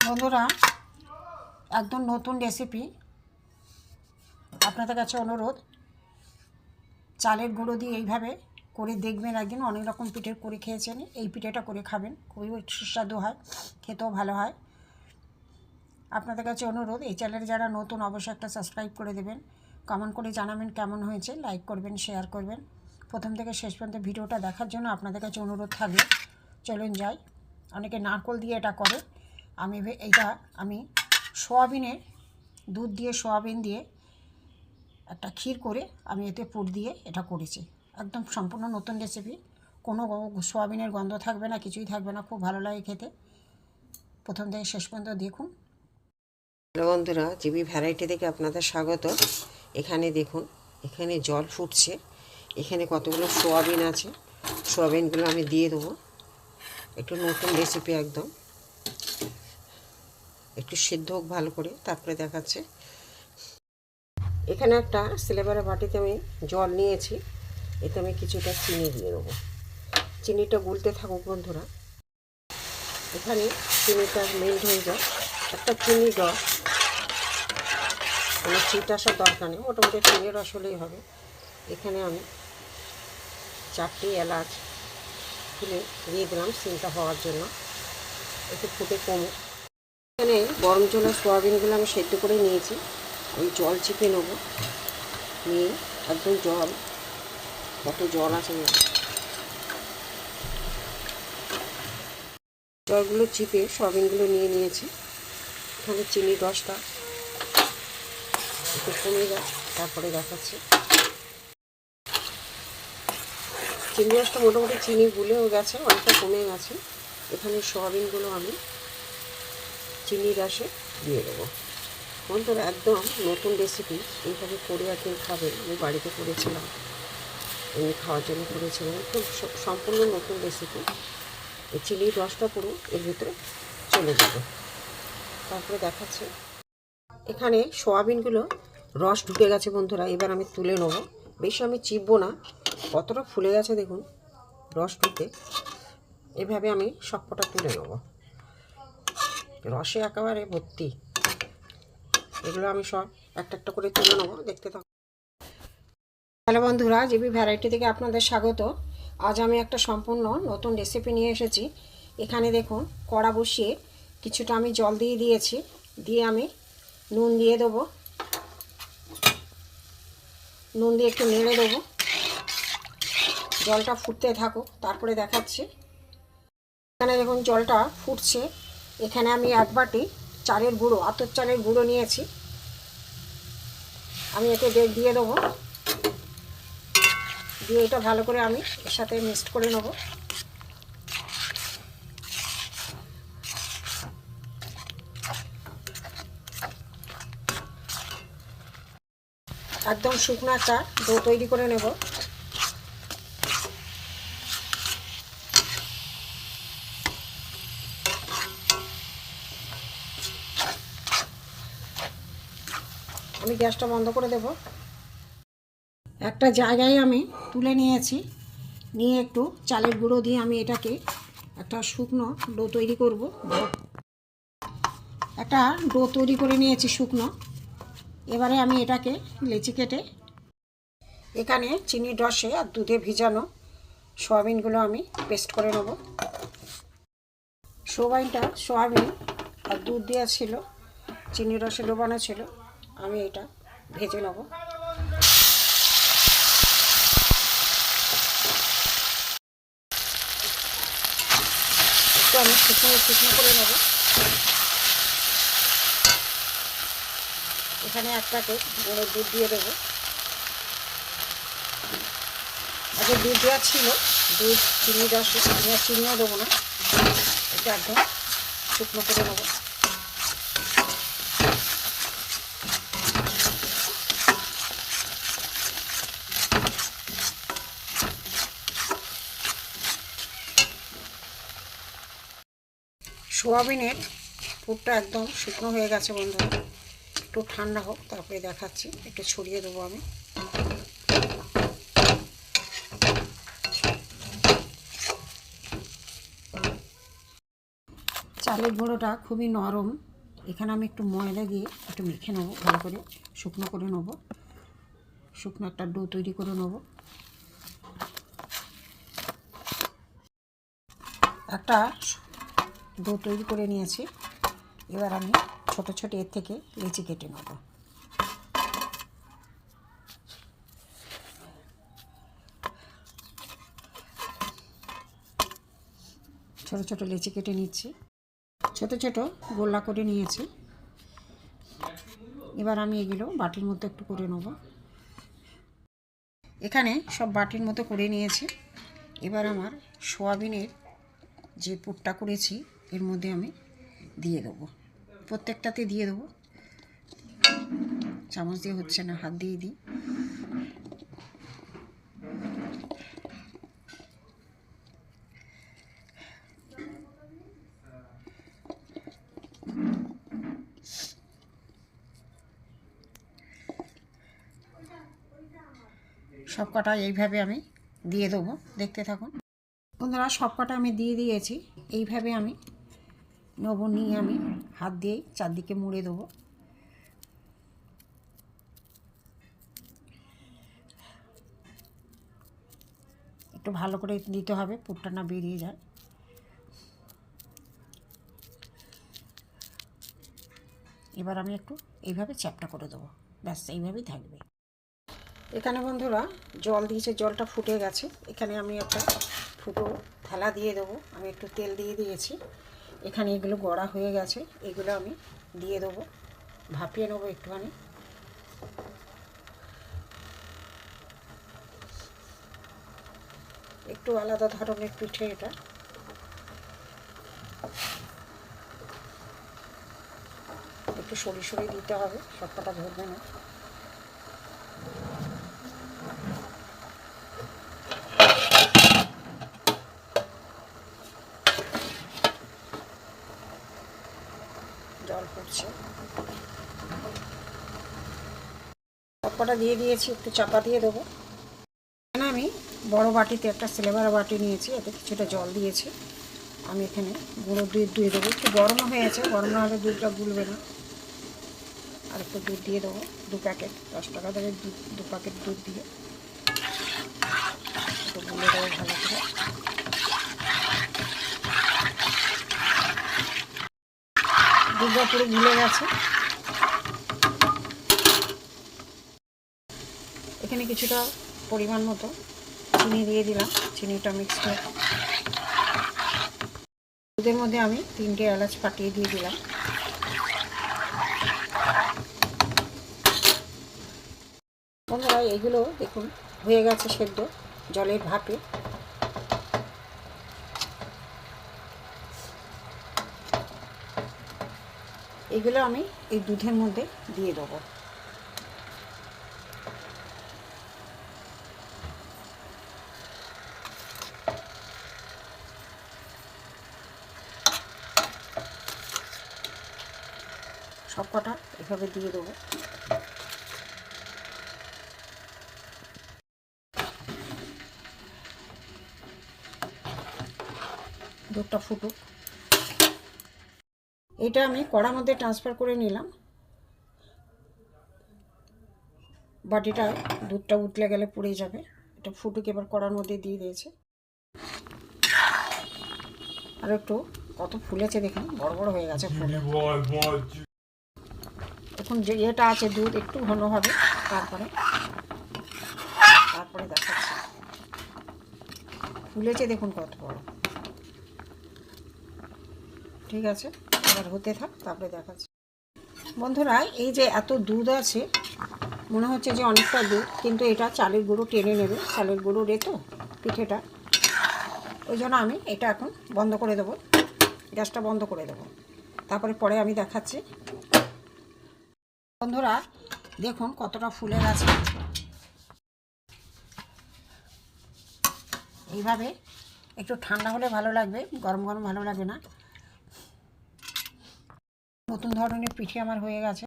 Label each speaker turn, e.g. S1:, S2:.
S1: বন্ধুরা, একদম নতুন রেসিপি। আপনাদের কাছে অনুরোধ, চালের গুঁড়ো দিয়ে এইভাবে করে দেখবেন। একদিন অনেক রকম পিঠে করে খেয়েছেন, এই পিঠেটা করে খাবেন, খুবই সুস্বাদু হয়, খেতেও ভালো হয়। আপনাদের কাছে অনুরোধ, এই চ্যানেলে যারা নতুন অবশ্যই একটা সাবস্ক্রাইব করে দেবেন, কমেন্ট করে জানাবেন কেমন হয়েছে, লাইক করবেন, শেয়ার করবেন। প্রথম থেকে শেষ পর্যন্ত ভিডিওটা দেখার জন্য আপনাদের কাছে অনুরোধ থাকবে। চলুন যাই। অনেকে নারকেল দিয়ে এটা করে, আমি সোয়াবিনের দুধ দিয়ে সোয়াবিন দিয়ে একটা ক্ষীর করে আমি এতে পুর দিয়ে এটা করেছি। একদম সম্পূর্ণ নতুন রেসিপি, কোনো সোয়াবিনের গন্ধ থাকবে না, কিছুই থাকবে না, খুব ভালো লাগে খেতে। প্রথম থেকে শেষ পর্যন্ত দেখুন।
S2: হ্যালো বন্ধুরা, জিবি ভ্যারাইটি থেকে আপনাদের স্বাগত। এখানে দেখুন, এখানে জল ফুটছে, এখানে কতগুলো সোয়াবিন আছে। সোয়াবিনগুলো আমি দিয়ে দেবো। একটু নতুন রেসিপি, একদম একটু সিদ্ধ হোক ভালো করে, তারপরে দেখাচ্ছে। এখানে একটা সিলভারের বাটিতে আমি জল নিয়েছি, এতে আমি কিছুটা চিনি দিয়ে দেবো। চিনিটা গুলতে থাকুক বন্ধুরা। এখানে চিনিটা মেল্ট হয়ে যায়। একটা চিনি রস, কোনো চিট আসার দরকার নেই, মোটামুটি চিনি রস হলেই হবে। এখানে আমি 4টি এলাচ খুলে দিয়ে দিলাম চিনিটা হওয়ার জন্য, একটু ফুটে কমুক। এখানে গরম জলে সোয়াবিনগুলো আমি সেদ্ধ করে নিয়েছি, ওই জল চিপে নেব। নিয়ে একদম জল, কত জল আছে, জলগুলো চিপে সোয়াবিনগুলো নিয়ে নিয়েছি। এখানে চিনির রসটা একটু কমে যায়, তারপরে দেখাচ্ছি। চিনি রসটা মোটামুটি চিনি গুলেও গেছে, অনেকটা কমে গেছে। এখানে সোয়াবিনগুলো আমি চিনি রসে দিয়ে দেবো। বন্ধুরা, একদম নতুন রেসিপি, এইভাবে করে একদিন খাবেন। আমি বাড়িতে করেছিলাম, এমনি খাওয়ার জন্য করেছিলাম। খুব সম্পূর্ণ নতুন রেসিপি। এই চিনির রসটা পুরো এর ভিতরে চলে যাবে, তারপরে দেখাচ্ছে। এখানে সোয়াবিনগুলো রস ঢুকে গেছে বন্ধুরা, এবার আমি তুলে নেবো। বেশি আমি চিপবো না, কতটা ফুলে গেছে দেখুন রস ঢুকে। এভাবে আমি সবকটা তুলে নেব, রসে একেবারে ভর্তি। এগুলো আমি সব একটা একটা করে তুলে নেবো, দেখতে থাকো। হ্যালো বন্ধুরা, জিবি ভ্যারাইটি থেকে আপনাদের স্বাগত। আজ আমি একটা সম্পূর্ণ নতুন রেসিপি নিয়ে এসেছি। এখানে দেখুন, কড়া বসিয়ে কিছুটা আমি জল দিয়ে দিয়েছি, দিয়ে আমি নুন দিয়ে দেবো। নুন দিয়ে একটু নেড়ে দেবো, জলটা ফুটতে থাকুক, তারপরে দেখাচ্ছি। এখানে দেখুন জলটা ফুটছে। এখানে আমি 1 বাটি চালের গুঁড়ো, আতপ চালের গুঁড়ো নিয়েছি, আমি এতে দিয়ে দেবো। দিয়ে এটা ভালো করে আমি এর সাথে মিক্সড করে নেব। একদম শুকনো একটা ডো তৈরি করে নেব। আমি গ্যাসটা বন্ধ করে দেব। একটা জায়গায় আমি তুলে নিয়েছি, নিয়ে একটু চালের গুঁড়ো দিয়ে আমি এটাকে একটা শুকনো ডো তৈরি করব। একটা ডো তৈরি করে নিয়েছি শুকনো। এবারে আমি এটাকে লেচি কেটে এখানে চিনির রসে আর দুধে ভিজানো সোয়াবিনগুলো আমি পেস্ট করে নেব। সোয়াবিন আর দুধ দেওয়া ছিল, চিনির রসে ডোবানো ছিল, আমি এটা ভেজে নেব। একটু আমি শুকনো করে নেব। এখানে 1 প্যাকেট গুঁড়ো দুধ দিয়ে দেবো। আগে দুধ দেওয়া ছিল, দুধ চিনি রসে, চিনিও দেবো না, এটা একদম শুকনো করে নেব। সোয়াবিনের পুরটা একদম শুকনো হয়ে গেছে বন্ধুরা, একটু ঠান্ডা হোক, তারপরে দেখাচ্ছি। একটু ছড়িয়ে দেবো আমি।
S1: চালের গুঁড়োটা খুবই নরম, এখানে আমি একটু ময়দা দিয়ে একটু মেখে নেবো, ভালো করে শুকনো করে নেবো, শুকনো একটা ডো তৈরি করে নেবো। একটা ডো তৈরি করে নিয়েছি, এবার আমি ছোট ছোট এর থেকে লেচি কেটে নেব। ছোট ছোট লেচি কেটে নিচ্ছি, ছোট ছোট গোলা করে নিয়েছি। এবার আমি এগুলো বাটির মধ্যে একটু করে নেব। এখানে সব বাটির মতো করে নিয়েছি। এবার আমার সোয়াবিনের যে পুরটা করেছি এর মধ্যে আমি দিয়ে দেবো, প্রত্যেকটাতে দিয়ে দেবো। চামচ দিয়ে হচ্ছে না, হাত দিয়ে দিই। সব কটা এইভাবে আমি দিয়ে দেবো, দেখতে থাকুন বন্ধুরা। সব কটা আমি দিয়ে দিয়েছি, এইভাবে আমি নেব, নিয়ে আমি হাত দিয়েই চারদিকে মুড়ে দেবো। একটু ভালো করে দিতে হবে, পুরটা না বেরিয়ে যায়। এবার আমি একটু এইভাবে চ্যাপটা করে দেবো, ব্যাস এইভাবেই থাকবে। এখানে বন্ধুরা জল দিয়েছে, জলটা ফুটে গেছে। এখানে আমি একটা ফুটো থালা দিয়ে দেবো, আমি একটু তেল দিয়ে দিয়েছি। এখানে এগুলো গড়া হয়ে গেছে, এগুলো আমি দিয়ে দেবো, ভাপিয়ে নেবো একটুখানি। একটু আলাদা ধরনের পিঠে এটা। একটু সরি দিতে হবে, সবকটা ধরবে না। জল ফুটছে, সবকটা দিয়ে দিয়েছি, একটু চাপা দিয়ে দেবো। এখানে আমি বড় বাটিতে একটা সিলভার বাটি নিয়েছি, এতে কিছুটা জল দিয়েছি। আমি এখানে গুঁড়ো দুধ দিয়ে দেবো, একটু গরম হয়েছে, গরম না হলে দুধটা গুলবে না। আর একটু দুধ দিয়ে দেবো, 2 প্যাকেট, 10 টাকা দেবে 2 প্যাকেট দুধ দিয়ে একটু গুলে দেবো ভালো করে। দুধটা পুরো গুলে গেছে। এখানে কিছুটা পরিমাণ মতো চিনি দিয়ে দিলাম, চিনিটা মিক্স করে দুধের মধ্যে আমি 3টে এলাচ ফাটিয়ে দিয়ে দিলাম। বন্ধুরা এগুলো দেখুন হয়ে গেছে সেদ্ধ জলের ভাপে। এগুলো আমি এই দুধের মধ্যে দিয়ে দেবো। সব কটা এভাবে দিয়ে দেবো। দুধটা ফুটুক। এটা আমি কড়ার মধ্যে ট্রান্সফার করে নিলাম। বাটিটা দুধটা উতলে গেলে পুড়ে যাবে। এটা ফুটুক, এবার কড়ার মধ্যে দিয়ে দিয়েছে। আর একটু কত ফুলেছে দেখুন, বড় বড় হয়ে গেছে ফুল। এখন যে এটা আছে দুধ একটু ঘন হবে, তারপরে দেখাচ্ছি। ফুলেছে দেখুন কত বড়। ঠিক আছে, এবার হতে থাক, তারপরে দেখাচ্ছি। বন্ধুরা এই যে এত দুধ আছে, মনে হচ্ছে যে অনেকটা দুধ, কিন্তু এটা চালের গুঁড়ো টেনে নেবে, চালের গুঁড়ো রে তো পিঠেটা। ওই জন্য আমি এটা এখন বন্ধ করে দেবো, গ্যাসটা বন্ধ করে দেবো, পরে আমি দেখাচ্ছি। বন্ধুরা দেখুন কতটা ফুলে গেছে। এইভাবে একটু ঠান্ডা হলে ভালো লাগবে, গরম গরম ভালো লাগবে না। নতুন ধরনের পিঠে আমার হয়ে গেছে।